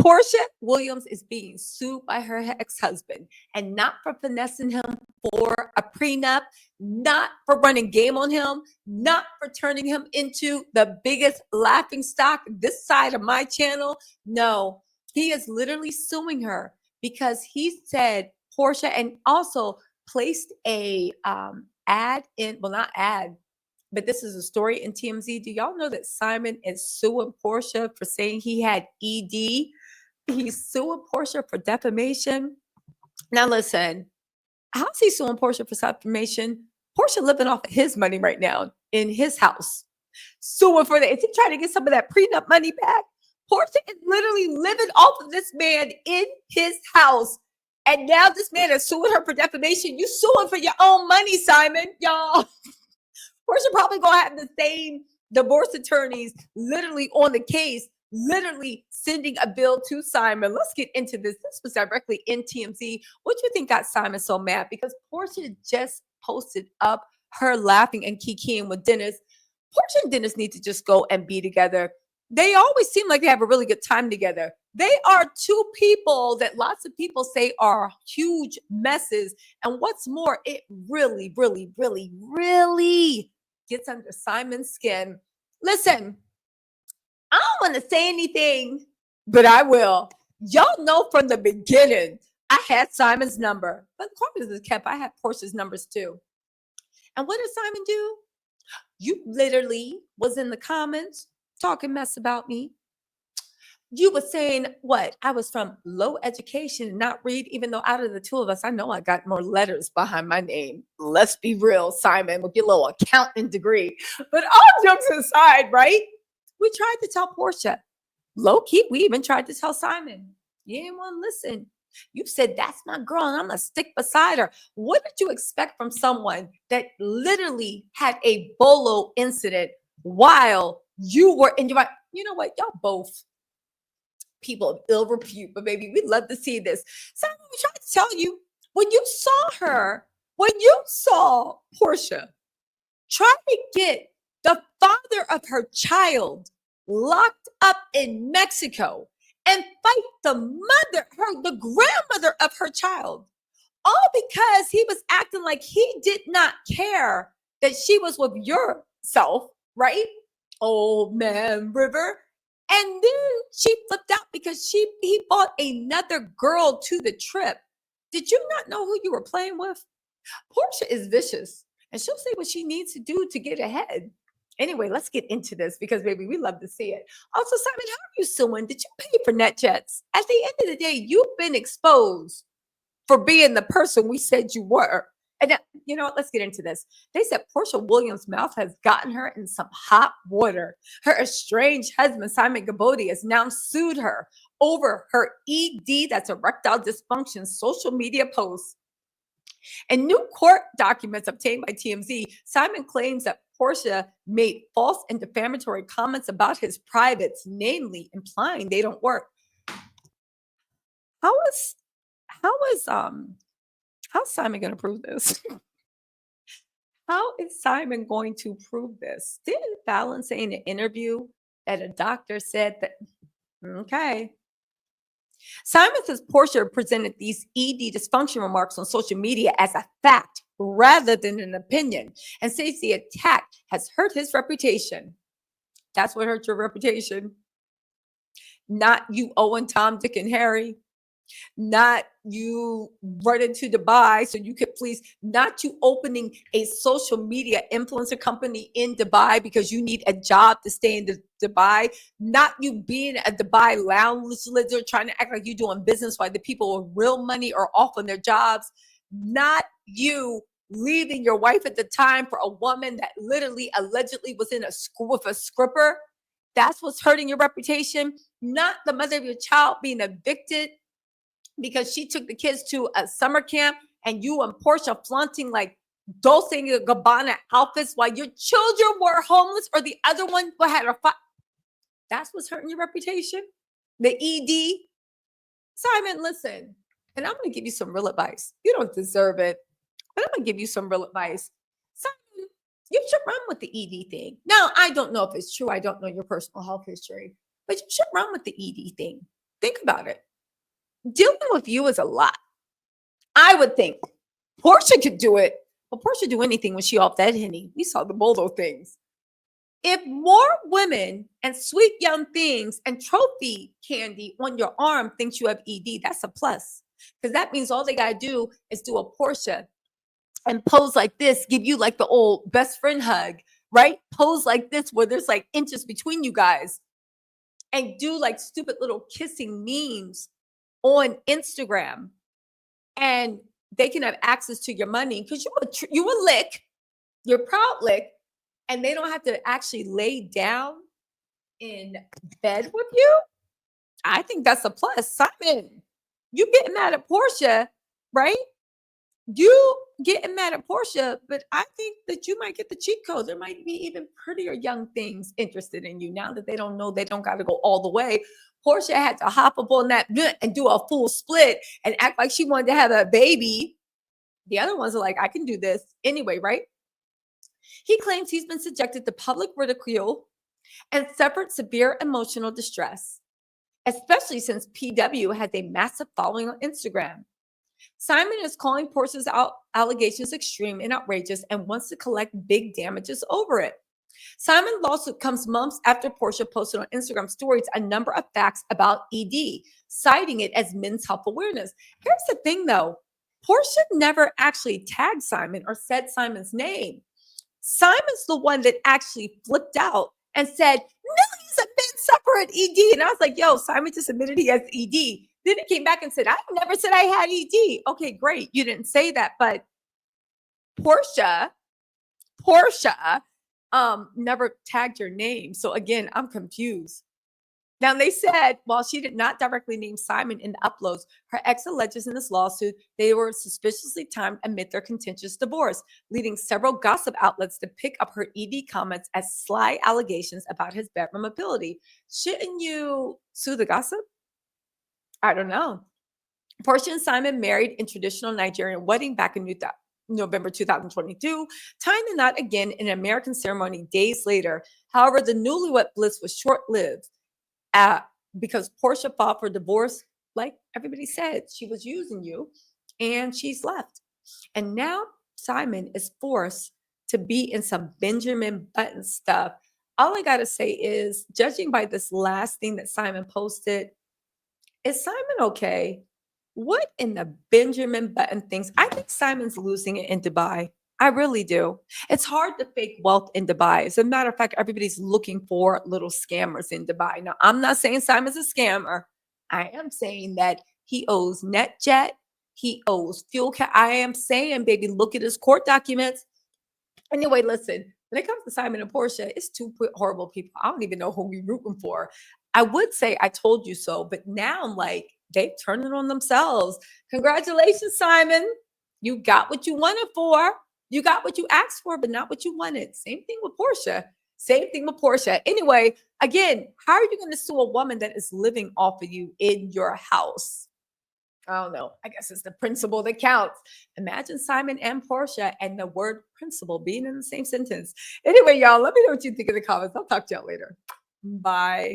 Porscha Williams is being sued by her ex-husband, and not for finessing him for a prenup, not for running game on him, not for turning him into the biggest laughing stock this side of my channel. No, he is literally suing her because he said Porscha, and also placed a ad in, well, not ad, but this is a story in TMZ. Do y'all know that Simon is suing Porscha for saying he had ED? He's suing Porscha for defamation. Now listen, how's he suing Porscha for defamation? Porscha living off of his money right now in his house. Suing for that. Is he trying to get some of that prenup money back? Porscha is literally living off of this man in his house. And now this man is suing her for defamation. You suing for your own money, Simon, y'all. Porscha probably gonna have the same divorce attorneys literally on the case, literally sending a bill to Simon. Let's get into this. This was directly in TMZ. What do you think got Simon so mad? Because Porscha just posted up her laughing and kikiing with Dennis. Porscha and Dennis need to just go and be together. They always seem like they have a really good time together. They are two people that lots of people say are huge messes. And what's more, it really, really, really, really gets under Simon's skin. Listen, I don't want to say anything, but I will. Y'all know from the beginning, I had Simon's number. But according to this cap, I had Porscha's numbers too. And what did Simon do? You literally was in the comments talking mess about me. You were saying what? I was from low education and not read, even though out of the two of us, I know I got more letters behind my name. Let's be real, Simon, with your little accounting degree. But all jokes aside, right? We tried to tell Porscha. Low key, we even tried to tell Simon. You didn't want to listen. You said, that's my girl, and I'm going to stick beside her. What did you expect from someone that literally had a bolo incident while you were in your... You know what? Y'all both people of ill repute, but baby, we'd love to see this. Simon, we tried to tell you, when you saw Porscha try to get the father of her child locked up in Mexico and fight the grandmother of her child, all because he was acting like he did not care that she was with yourself, right? Old man River. And then she flipped out because he bought another girl to the trip. Did you not know who you were playing with? Porscha is vicious, and she'll say what she needs to do to get ahead. Anyway, let's get into this because, baby, we love to see it. Also, Simon, how are you suing? Did you pay for NetJets? At the end of the day, you've been exposed for being the person we said you were. And you know what? Let's get into this. They said Porscha Williams' mouth has gotten her in some hot water. Her estranged husband, Simon Gabodi, has now sued her over her ED, that's erectile dysfunction, social media posts. In new court documents obtained by TMZ, Simon claims that Porscha made false and defamatory comments about his privates, namely implying they don't work. How's Simon going to prove this? How is Simon going to prove this? Didn't Fallon say in an interview that a doctor said that, okay. Simon says Porscha presented these ED dysfunction remarks on social media as a fact rather than an opinion, and says the attack has hurt his reputation. That's what hurt your reputation. Not you, Owen, Tom, Dick, and Harry. Not you running to Dubai so you could please, not you opening a social media influencer company in Dubai because you need a job to stay in Dubai, not you being a Dubai lounge lizard trying to act like you're doing business while the people with real money are off on their jobs, not you leaving your wife at the time for a woman that literally allegedly was in a school with a scripper. That's what's hurting your reputation. Not the mother of your child being evicted because she took the kids to a summer camp and you and Porscha flaunting like Dolce & Gabbana outfits while your children were homeless or the other one had a fight. That's what's hurting your reputation. The ED. Simon, listen, and I'm going to give you some real advice. You don't deserve it, but I'm going to give you some real advice. Simon, you should run with the ED thing. Now, I don't know if it's true. I don't know your personal health history, but you should run with the ED thing. Think about it. Dealing with you is a lot. I would think Portia could do it, but Portia do anything when she off that Henny. We saw the Boldo things. If more women and sweet young things and trophy candy on your arm thinks you have ED, that's a plus. Because that means all they gotta do is do a Portia and pose like this, give you like the old best friend hug, right? Pose like this where there's like inches between you guys and do like stupid little kissing memes on Instagram, and they can have access to your money because you a lick, you're proud lick, and they don't have to actually lay down in bed with you. I think that's a plus. Simon, you getting mad at Portia, right? You getting mad at Portia, but I think that you might get the cheat code. There might be even prettier young things interested in you now that they don't know they don't got to go all the way. Portia had to hop up on that and do a full split and act like she wanted to have a baby. The other ones are like, I can do this anyway, right? He claims he's been subjected to public ridicule and suffered severe emotional distress, especially since PW has a massive following on Instagram. Simon is calling Portia's allegations extreme and outrageous and wants to collect big damages over it. Simon's lawsuit comes months after Portia posted on Instagram stories a number of facts about ED, citing it as men's health awareness. Here's the thing though, Portia never actually tagged Simon or said Simon's name. Simon's the one that actually flipped out and said, millions of men suffer at ED. And I was like, yo, Simon just admitted he has ED. Then it came back and said, I never said I had ED. Okay, great. You didn't say that. But Porscha never tagged your name. So again, I'm confused. Now, they said while she did not directly name Simon in the uploads, her ex alleges in this lawsuit they were suspiciously timed amid their contentious divorce, leading several gossip outlets to pick up her ED comments as sly allegations about his bedroom ability. Shouldn't you sue the gossip? I don't know. Portia and Simon married in traditional Nigerian wedding back in November 2022, tying the knot again in an American ceremony days later. However, the newlywed bliss was short-lived because Portia filed for divorce. Like everybody said, she was using you and she's left. And now Simon is forced to be in some Benjamin Button stuff. All I got to say is, judging by this last thing that Simon posted, is Simon okay? What in the Benjamin Button things? I think Simon's losing it in Dubai. I really do. It's hard to fake wealth in Dubai. As a matter of fact, everybody's looking for little scammers in Dubai. Now, I'm not saying Simon's a scammer. I am saying that he owes NetJet. He owes fuel. I am saying, baby, look at his court documents. Anyway, listen, when it comes to Simon and Portia, it's two horrible people. I don't even know who we're rooting for. I would say I told you so, but now I'm like, they've turned it on themselves. Congratulations, Simon. You got what you wanted for. You got what you asked for, but not what you wanted. Same thing with Portia. Same thing with Portia. Anyway, again, how are you going to sue a woman that is living off of you in your house? I don't know. I guess it's the principle that counts. Imagine Simon and Portia and the word principle being in the same sentence. Anyway, y'all, let me know what you think in the comments. I'll talk to y'all later. Bye.